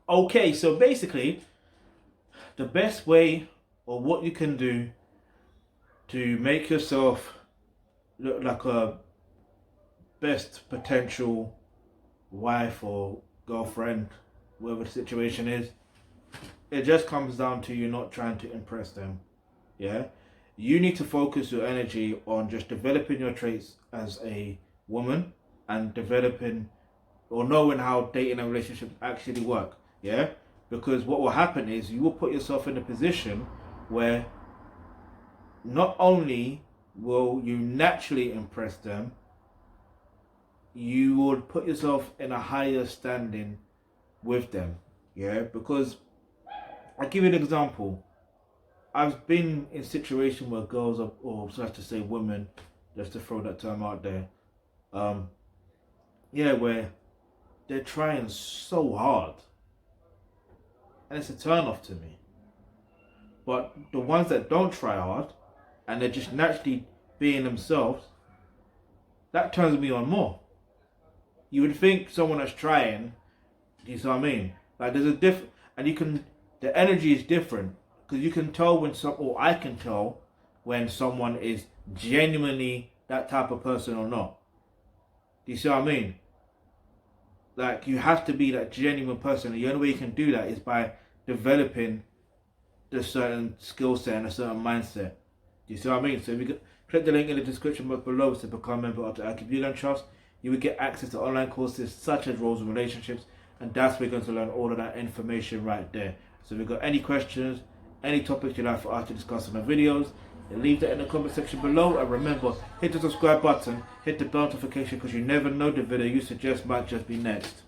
Okay, so basically, the best way or what you can do to make yourself look like a best potential wife or girlfriend, whatever the situation is, it just comes down to you not trying to impress them. Yeah? You need to focus your energy on just developing your traits as a woman and developing or knowing how dating and relationships actually work. Yeah? Because what will happen is you will put yourself in a position where not only will you naturally impress them, you would put yourself in a higher standing with them. Yeah? Because I'll give you an example. I've been in situations where girls are, or so I have to say women, just to throw that term out there, um, yeah, where they're trying so hard, and it's a turn off to me. But the ones that don't try hard, and they're just naturally being themselves, that turns me on more. You would think someone that's trying, you see what I mean? Like there's a and you can, the energy is different because you can tell when or I can tell when someone is genuinely that type of person or not. Do you see what I mean? Like you have to be that genuine person. And the only way you can do that is by developing the certain skill set and a certain mindset. Do you see what I mean? So if you click the link in the description box below to become a member of the Alkebulantrust, you will get access to online courses such as roles and relationships, and that's where you're going to learn all of that information right there. So if you've got any questions, any topics you'd like for us to discuss in the videos, then leave that in the comment section below. And remember, hit the subscribe button, hit the bell notification because you never know the video you suggest might just be next.